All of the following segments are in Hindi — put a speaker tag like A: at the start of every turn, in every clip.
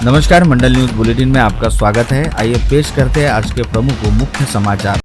A: नमस्कार, मंडल न्यूज बुलेटिन में आपका स्वागत है। आइए पेश करते हैं आज के प्रमुख व मुख्य समाचार।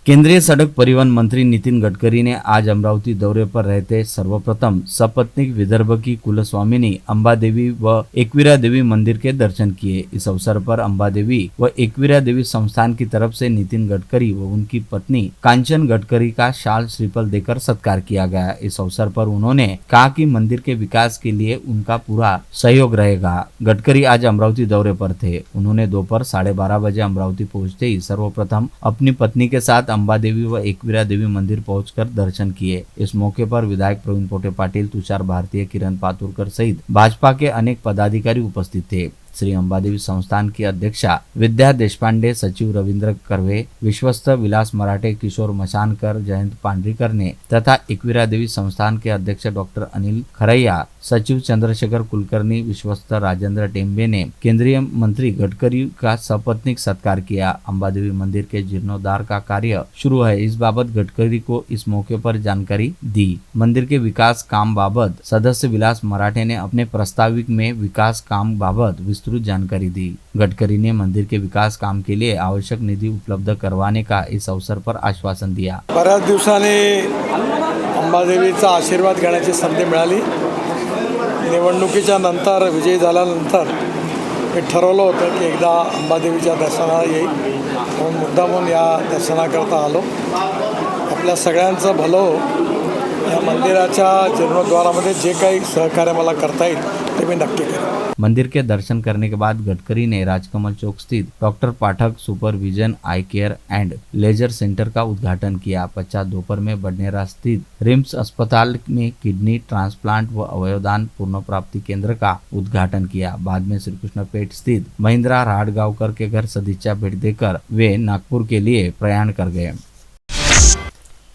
A: केंद्रीय सड़क परिवहन मंत्री नितिन गडकरी ने आज अमरावती दौरे पर रहते सर्वप्रथम सपत्नीक विदर्भ की कुलस्वामिनी अंबा देवी व एकवीरा देवी मंदिर के दर्शन किए। इस अवसर पर अंबा देवी व एकवीरा देवी संस्थान की तरफ से नितिन गडकरी व उनकी पत्नी कांचन गडकरी का शाल श्रीफल देकर सत्कार किया गया। इस अवसर पर उन्होंने कहा कि मंदिर के विकास के लिए उनका पूरा सहयोग रहेगा। गडकरी आज अमरावती दौरे पर थे। उन्होंने दोपहर 12:30 बजे अमरावती पहुंचते ही सर्वप्रथम अपनी पत्नी के साथ अंबा देवी व एकवीरा देवी मंदिर पहुंचकर दर्शन किए। इस मौके पर विधायक प्रवीण पोटे पाटिल, तुषार भारतीय, किरण पातुरकर सहित भाजपा के अनेक पदाधिकारी उपस्थित थे। श्री अंबादेवी संस्थान की अध्यक्षा विद्या देशपांडे, सचिव रविंद्र कर्वे, विश्वस्त विलास मराठे, किशोर मशानकर, जयंत पांडरीकर ने तथा एकवीरा देवी संस्थान के अध्यक्ष डॉक्टर अनिल खरैया, सचिव चंद्रशेखर कुलकर्णी, विश्वस्त राजेंद्र टेम्बे ने केंद्रीय मंत्री गडकरी का सपत्नीक सत्कार किया। अंबादेवी मंदिर के जीर्णोद्धार का कार्य शुरू है, इस बाबत गडकरी को इस मौके पर जानकारी दी। मंदिर के विकास काम बाबत सदस्य विलास मराठे ने अपने प्रस्ताविक में विकास काम बाबत विस्तृत जानकारी दी। गडकरी ने मंदिर के विकास काम के लिए आवश्यक निधि उपलब्ध करवाने का इस अवसर पर आश्वासन दिया।
B: बऱ्याच दिवसांनी अंबादेवीचा आशीर्वाद घेण्याची संधी मिळाली। निवडणुकीच्या नंतर विजयी झाल्यानंतर मी ठरवलं होतं की एकदा अंबादेवीच्या दर्शनाला येईल, म्हणून मुद्दामून या दर्शनाकरता आलो। आपल्या सगळ्यांचं भलं हो। या मंदिराच्या जीर्णोद्धारामध्ये जे काही सहकार्य मला करता येईल ते मी नक्की करेन।
A: मंदिर के दर्शन करने के बाद गडकरी ने राजकमल चौक स्थित doctor Pathak supervision eye care and laser centre का उद्घाटन किया। पश्चात दोपहर में बडनेरा स्थित रिम्स अस्पताल में किडनी ट्रांसप्लांट व अवयवदान पुनर्प्राप्ति केंद्र का उद्घाटन किया। बाद में श्रीकृष्णपेट स्थित महिंद्रा राहटगांवकर के घर सदिच्छा भेंट देकर वे नागपुर के लिए प्रयाण कर गए।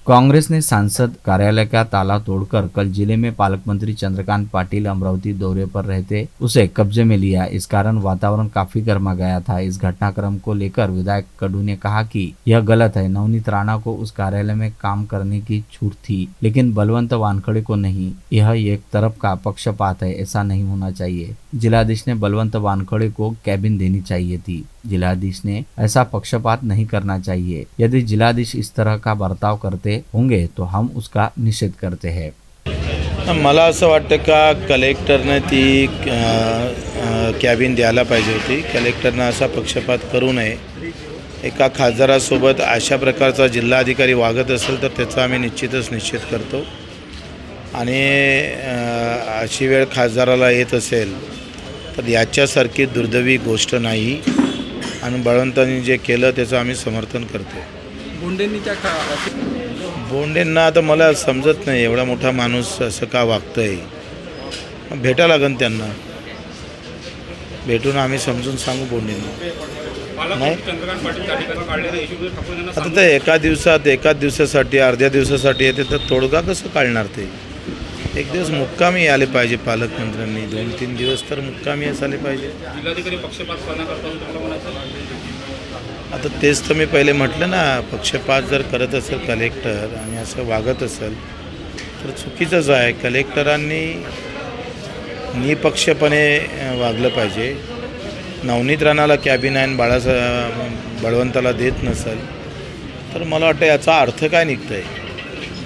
A: कांग्रेस ने सांसद कार्यालय का ताला तोड़कर कल जिले में पालक मंत्री चंद्रकांत पाटिल अमरावती दौरे पर रहते उसे कब्जे में लिया। इस कारण वातावरण काफी गर्मा गया था। इस घटनाक्रम को लेकर विधायक कडू ने कहा कि यह गलत है। नवनीत राणा को उस कार्यालय में काम करने की छूट थी, लेकिन बलवंत वानखड़े को नहीं। यह एक तरफ का पक्षपात है, ऐसा नहीं होना चाहिए। जिलाधीश ने बलवंत वानखड़े को कैबिन देनी चाहिए थी। जिलाधीश ने ऐसा पक्षपात नहीं करना चाहिए। यदि जिलाधीश इस तरह का बर्ताव करते होंगे तो हम उसका निषेध करते हैं।
C: मला असं वाटतं का कलेक्टरने ती कॅबिन द्यायला पाहिजे होती। कलेक्टरनं असा पक्षपात करू नये। एका खासदारासोबत अशा प्रकारचा जिल्हाधिकारी वागत असेल तर त्याचा आम्ही निश्चितच निषेध करतो आणि अशी वेळ खासदाराला येत असेल तर याच्यासारखी दुर्दैवी गोष्ट नाही आणि बळवंतांनी जे केलं त्याचं आम्ही समर्थन करतो। बोंडेंना आता मला समजत नाही, एवढा मोठा माणूस असं का वागतोय। भेटा लागेल त्यांना, भेटून आम्ही समजून सांगू बोंडेंना। नाही आता ते एका दिवसासाठी अर्ध्या दिवसासाठी येते तर तोडगा कसं काढणार ते। एक दिवस मुक्कामी आले पाहिजे पालकमंत्र्यांनी, 2-3 दिवस तर मुक्कामी आले पाहिजे। जिल्हाधिकारी पक्षपात आता तेच तर मी पहिले म्हटलं ना, पक्षपात जर करत असेल कलेक्टर आणि असं वागत असेल तर चुकीचंच आहे। कलेक्टरांनी निपक्षपणे वागलं पाहिजे। नवनीत राणाला कॅबिन आहे, बळवंताला देत नसेल तर मला वाटतं याचा अर्थ काय निघतोय।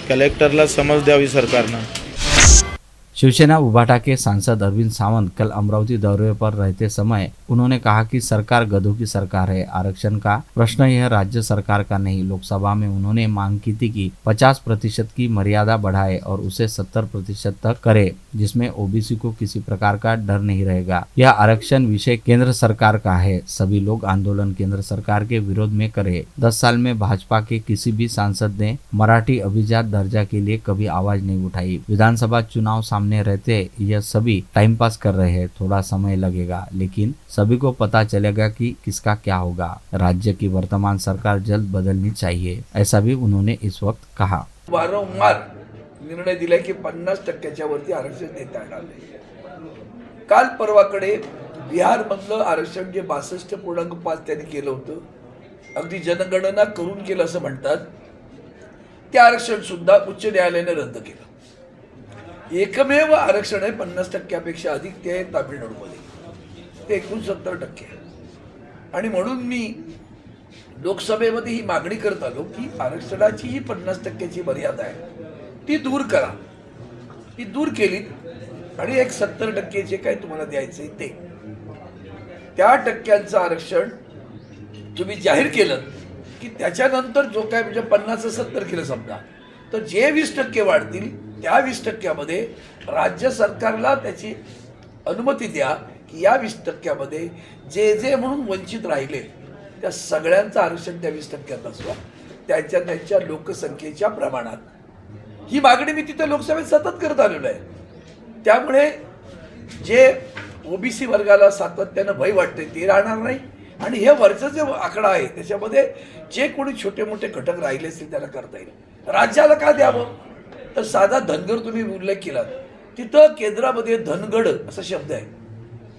C: कलेक्टरला समज द्यावी सरकारनं।
A: शिवसेना उभाटा के सांसद अरविंद सावंत कल अमरावती दौरे पर रहते समय उन्होंने कहा कि सरकार गधों की सरकार है। आरक्षण का प्रश्न यह राज्य सरकार का नहीं। लोकसभा में उन्होंने मांग की थी कि 50% की मर्यादा बढ़ाए और उसे 70% तक करे, जिसमें ओबीसी को किसी प्रकार का डर नहीं रहेगा। यह आरक्षण विषय केंद्र सरकार का है। सभी लोग आंदोलन केंद्र सरकार के विरोध में करे। 10 साल में भाजपा के किसी भी सांसद ने मराठी अभिजात दर्जा के लिए कभी आवाज नहीं उठाई। विधानसभा चुनाव सामने रहते यह सभी टाइम पास कर रहे हैं। थोड़ा समय लगेगा, लेकिन सभी को पता चलेगा कि किसका क्या होगा। राज्य की वर्तमान सरकार जल्द बदलनी चाहिए, ऐसा भी उन्होंने इस वक्त कहा।
D: वारंवार निर्णय दिलाय की 50% वरती आरक्षण देता येणार नाही। काल परवाकडे बिहार मधलं आरक्षण जे 62.5 त्यांनी केलं होतं, अगदी जनगणना करून केलं असं म्हणतात, ते आरक्षण सुद्धा उच्च न्यायालयाने रद्द केलं। एकमेव आरक्षण आहे 50%पेक्षा अधिक ते तामिळनाडूमध्ये। ते 69% आहे. आणि म्हणून मी लोकसभेमध्ये ही मागणी करत आलो की आरक्षणाची ही 50%ची मर्यादा आहे ती दूर करा. ती दूर केली आणि एक 70% जे काय तुम्हाला द्यायचं ते त्या टक्क्यांचं आरक्षण तुम्ही जाहीर केलं की त्याच्यानंतर जो काय म्हणजे 50-70 केलं समजा, तर जे 20% वाढतील त्या 20%मध्ये राज्य सरकारला त्याची अनुमती द्या की या 20%मध्ये जे म्हणून वंचित राहिले त्या सगळ्यांचं आरक्षण त्या 20%त असवा, त्यांच्या लोकसंख्येच्या प्रमाणात. ही मागणी मी तिथे लोकसभेत सतत करत आलेलो आहे. त्यामुळे जे ओबीसी वर्गाला सातत्यानं भय वाटते ते राहणार नाही आणि हे वरचं जे आकडा आहे त्याच्यामध्ये जे कोणी छोटे मोठे घटक राहिले असतील त्याला करता येईल. राज्याला का द्यावं, तर साधा धनगर तुम्ही उल्लेख केला, तिथं केंद्रामध्ये धनगड असा शब्द आहे.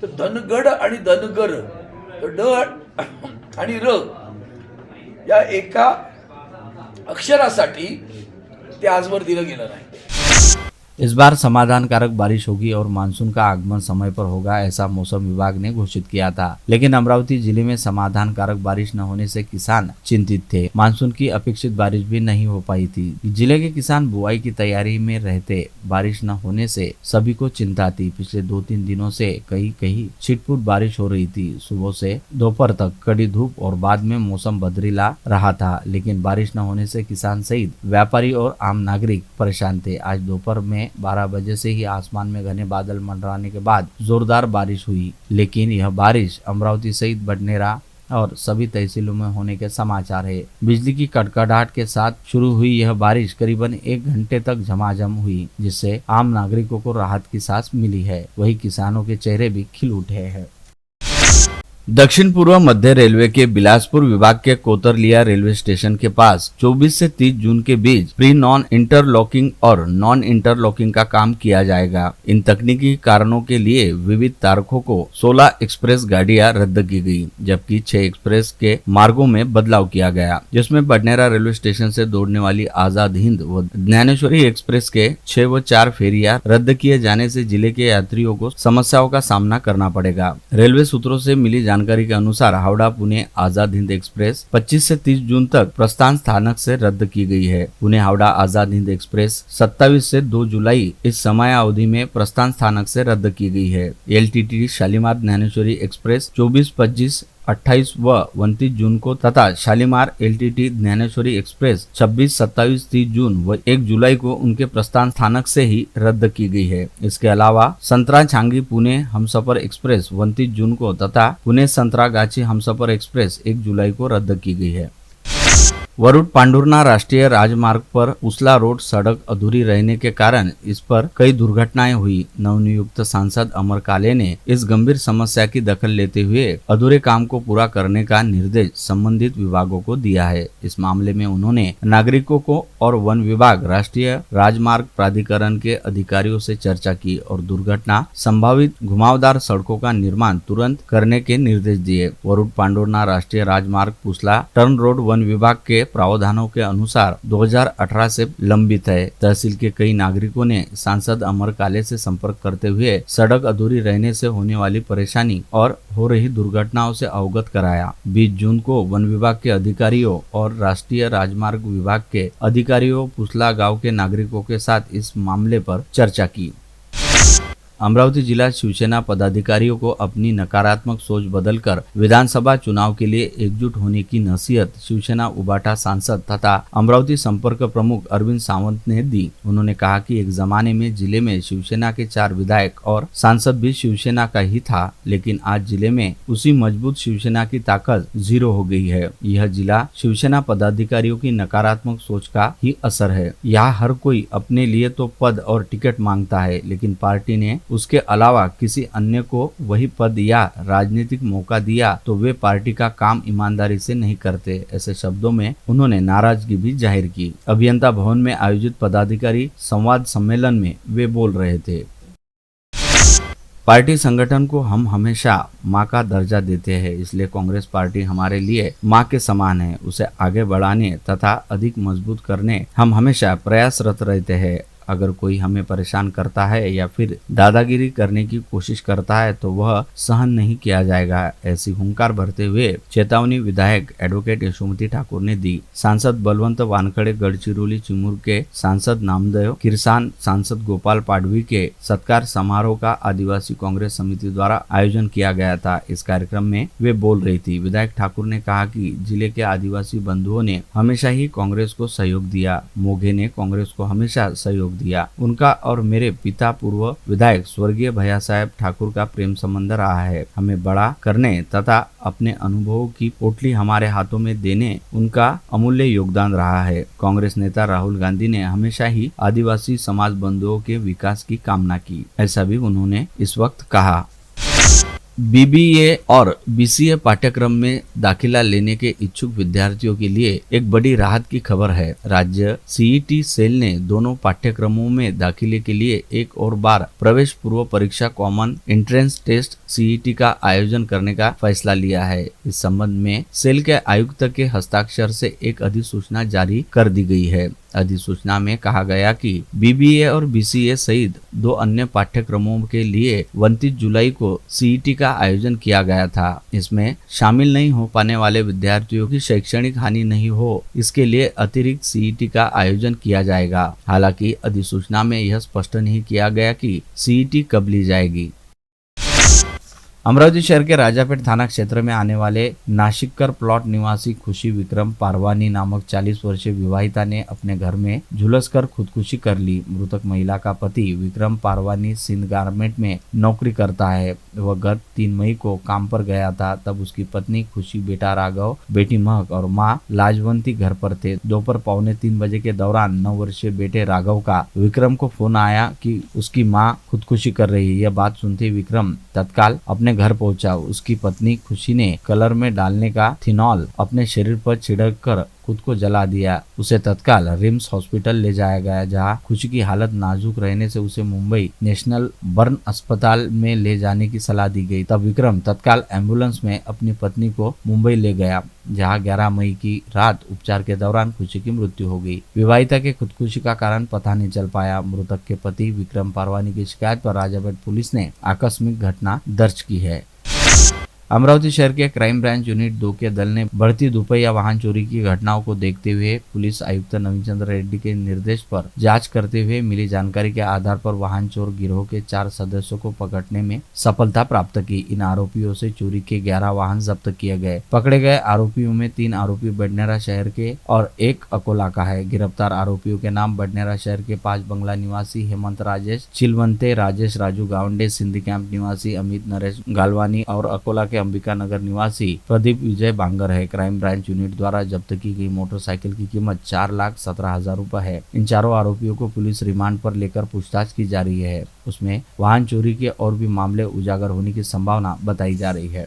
D: तर धनगड आणि धनगर, ड आणि र या एका अक्षरासाठी ते आजवर दिलं गेलं नाही.
A: इस बार समाधानकारक बारिश होगी और मानसून का आगमन समय पर होगा, ऐसा मौसम विभाग ने घोषित किया था. लेकिन अमरावती जिले में समाधानकारक बारिश न होने से किसान चिंतित थे. मानसून की अपेक्षित बारिश भी नहीं हो पाई थी. जिले के किसान बुआई की तैयारी में रहते. बारिश न होने से सभी को चिंता थी. पिछले 2-3 दिनों से कहीं छिटपुट बारिश हो रही थी. सुबह से दोपहर तक कड़ी धूप और बाद में मौसम बदरीला रहा था. लेकिन बारिश न होने से किसान सहित व्यापारी और आम नागरिक परेशान थे. आज दोपहर में 12 बजे से ही आसमान में घने बादल मंडराने के बाद जोरदार बारिश हुई. लेकिन यह बारिश अमरावती सहित बडनेरा और सभी तहसीलों में होने के समाचार है. बिजली की कड़कड़ाहट के साथ शुरू हुई यह बारिश करीबन 1 घंटे तक झमाझम हुई, जिससे आम नागरिकों को राहत की सांस मिली है. वही किसानों के चेहरे भी खिल उठे हैं. दक्षिण पूर्व मध्य रेलवे के बिलासपुर विभाग के कोतरलिया रेलवे स्टेशन के पास 24 से 30 जून के बीच प्री नॉन इंटरलॉकिंग और नॉन इंटरलॉकिंग का काम किया जाएगा. इन तकनीकी कारणों के लिए विविध तारीखों को 16 एक्सप्रेस गाड़ियां रद्द की गई, जबकि 6 एक्सप्रेस के मार्गों में बदलाव किया गया, जिसमें बडनेरा रेलवे स्टेशन से दौड़ने वाली आजाद हिंद व ज्ञानेश्वरी एक्सप्रेस के 6 व 4 फेरियां रद्द किए जाने से जिले के यात्रियों को समस्याओं का सामना करना पड़ेगा. रेलवे सूत्रों से मिली जानकारी के अनुसार हावड़ा पुणे आजाद हिंद एक्सप्रेस 25 से 30 जून तक प्रस्थान स्थानक से रद्द की गई है. पुणे हावड़ा आजाद हिंद एक्सप्रेस 27 से 2 जुलाई इस समय अवधि में प्रस्थान स्थानक से रद्द की गई है. एलटीटी शालीमार ज्ञानेश्वरी एक्सप्रेस 24, 25, 28 व 29 जून को तथा शालीमार एलटीटी ज्ञानेश्वरी एक्सप्रेस 26, 27, 30 जून व 1 जुलाई को उनके प्रस्थान स्थानक से ही रद्द की गई है. इसके अलावा संतरा-छांगी पुणे हमसफर एक्सप्रेस 29 जून को तथा पुणे संतरागाछी हमसफर एक्सप्रेस 1 जुलाई को रद्द की गई है. वरुड पांडुरना राष्ट्रीय राजमार्ग पर उसला रोड सड़क अधूरी रहने के कारण इस पर कई दुर्घटनाएं हुई. नवनियुक्त सांसद अमर काले ने इस गंभीर समस्या की दखल लेते हुए अधूरे काम को पूरा करने का निर्देश संबंधित विभागों को दिया है. इस मामले में उन्होंने नागरिकों को और वन विभाग, राष्ट्रीय राजमार्ग प्राधिकरण के अधिकारियों से चर्चा की और दुर्घटना संभावित घुमावदार सड़कों का निर्माण तुरंत करने के निर्देश दिए. वरुड पांडुरना राष्ट्रीय राजमार्ग पुसला टर्न रोड वन विभाग के प्रावधानों के अनुसार 2018 से लंबित है. तहसील के कई नागरिकों ने सांसद अमर काले से संपर्क करते हुए सड़क अधूरी रहने से होने वाली परेशानी और हो रही दुर्घटनाओं से अवगत कराया. 20 जून को वन विभाग के अधिकारियों और राष्ट्रीय राजमार्ग विभाग के अधिकारियों पुसला गांव के नागरिकों के साथ इस मामले पर चर्चा की. अमरावती जिला शिवसेना पदाधिकारियों को अपनी नकारात्मक सोच बदलकर विधानसभा चुनाव के लिए एकजुट होने की नसीहत शिवसेना उबाटा सांसद तथा अमरावती संपर्क प्रमुख अरविंद सावंत ने दी. उन्होंने कहा कि एक जमाने में जिले में शिवसेना के 4 विधायक और सांसद भी शिवसेना का ही था, लेकिन आज जिले में उसी मजबूत शिवसेना की ताकत 0 हो गई है. यह जिला शिवसेना पदाधिकारियों की नकारात्मक सोच का ही असर है. यहाँ हर कोई अपने लिए तो पद और टिकट मांगता है, लेकिन पार्टी ने उसके अलावा किसी अन्य को वही पद या राजनीतिक मौका दिया तो वे पार्टी का काम ईमानदारी से नहीं करते. ऐसे शब्दों में उन्होंने नाराजगी भी जाहिर की. अभियंता भवन में आयोजित पदाधिकारी संवाद सम्मेलन में वे बोल रहे थे. पार्टी संगठन को हम हमेशा मां का दर्जा देते हैं, इसलिए कांग्रेस पार्टी हमारे लिए मां के समान है. उसे आगे बढ़ाने तथा अधिक मजबूत करने हम हमेशा प्रयासरत रहते हैं. अगर कोई हमें परेशान करता है या फिर दादागिरी करने की कोशिश करता है तो वह सहन नहीं किया जाएगा, ऐसी हुंकार भरते हुए चेतावनी विधायक एडवोकेट यशोमती ठाकुर ने दी। सांसद बलवंत वानखड़े गढ़चिरौली चिमूर के सांसद नामदेव किरसान, सांसद गोपाल पाडवी के सत्कार समारोह का आदिवासी कांग्रेस समिति द्वारा आयोजन किया गया था। इस कार्यक्रम में वे बोल रही थी। विधायक ठाकुर ने कहा कि जिले के आदिवासी बंधुओं ने हमेशा ही कांग्रेस को सहयोग दिया। मोघे ने कांग्रेस को हमेशा सहयोग दिया। उनका और मेरे पिता पूर्व विधायक स्वर्गीय भैया साहब ठाकुर का प्रेम संबंध रहा है। हमें बड़ा करने तथा अपने अनुभवों की पोटली हमारे हाथों में देने उनका अमूल्य योगदान रहा है। कांग्रेस नेता राहुल गांधी ने हमेशा ही आदिवासी समाज बंधुओं के विकास की कामना की, ऐसा भी उन्होंने इस वक्त कहा। बीबीए और बीसीए पाठ्यक्रम में दाखिला लेने के इच्छुक विद्यार्थियों के लिए एक बड़ी राहत की खबर है। राज्य सीईटी सेल ने दोनों पाठ्यक्रमों में दाखिले के लिए एक और बार प्रवेश पूर्व परीक्षा कॉमन एंट्रेंस टेस्ट सीईटी का आयोजन करने का फैसला लिया है। इस संबंध में सेल के आयुक्त के हस्ताक्षर से एक अधिसूचना जारी कर दी गई है। अधिसूचना में कहा गया कि बीबीए और बीसीए सहित 2 अन्य पाठ्यक्रमों के लिए 29 जुलाई को सीईटी का आयोजन किया गया था। इसमें शामिल नहीं हो पाने वाले विद्यार्थियों की शैक्षणिक हानि नहीं हो, इसके लिए अतिरिक्त सीईटी का आयोजन किया जाएगा। हालांकि अधिसूचना में यह स्पष्ट नहीं किया गया कि सीईटी कब ली जाएगी। अमरावती शहर के राजापेट थाना क्षेत्र में आने वाले नाशिककर प्लॉट निवासी खुशी विक्रम पारवानी नामक 40 वर्षीय विवाहिता ने अपने घर में झुलसकर खुदकुशी कर ली। मृतक महिला का पति विक्रम पारवानी सिंध गारमेंट में नौकरी करता है। वह गत 3 मई को काम पर गया था, तब उसकी पत्नी खुशी, बेटा राघव, बेटी महक और माँ लाजवंती घर पर थे। दोपहर 2:45 बजे के दौरान 9 वर्षीय बेटे राघव का विक्रम को फोन आया कि उसकी माँ खुदकुशी कर रही है। यह बात सुनते विक्रम तत्काल अपने घर पहुंचा। उसकी पत्नी खुशी ने कलर में डालने का फिनॉल अपने शरीर पर छिड़क कर खुद को जला दिया। उसे तत्काल रिम्स हॉस्पिटल ले जाया गया, जहां खुशी की हालत नाजुक रहने से उसे मुंबई नेशनल बर्न अस्पताल में ले जाने की सलाह दी गई। तब विक्रम तत्काल एम्बुलेंस में अपनी पत्नी को मुंबई ले गया, जहां 11 मई की रात उपचार के दौरान खुशी की मृत्यु हो गई। विवाहिता के खुदकुशी का कारण पता नहीं चल पाया। मृतक के पति विक्रम पारवानी की शिकायत पर राजापेट पुलिस ने आकस्मिक घटना दर्ज की है। अमरावती शहर के क्राइम ब्रांच यूनिट 2 के दल ने बढ़ती दोपहिया वाहन चोरी की घटनाओं को देखते हुए पुलिस आयुक्त नवीन चंद्र रेड्डी के निर्देश पर जांच करते हुए मिली जानकारी के आधार पर वाहन चोर गिरोह के 4 सदस्यों को पकड़ने में सफलता प्राप्त की। इन आरोपियों से चोरी के 11 वाहन जब्त किए गए। पकड़े गए आरोपियों में 3 आरोपी बडनेरा शहर के और 1 अकोला का है। गिरफ्तार आरोपियों के नाम बडनेरा शहर के 5 बंगला निवासी हेमंत राजेश चिलवंते, राजेश राजू गावंडे, सिंधी कैंप निवासी अमित नरेश गालवानी और अकोला के अंबिका नगर निवासी प्रदीप विजय बांगर है। क्राइम ब्रांच यूनिट द्वारा जब्त की गई मोटरसाइकिल की कीमत 4,17,000 रुपए है। इन चारों आरोपियों को पुलिस रिमांड पर लेकर पूछताछ की जा रही है। उसमें वाहन चोरी के और भी मामले उजागर होने की संभावना बताई जा रही है।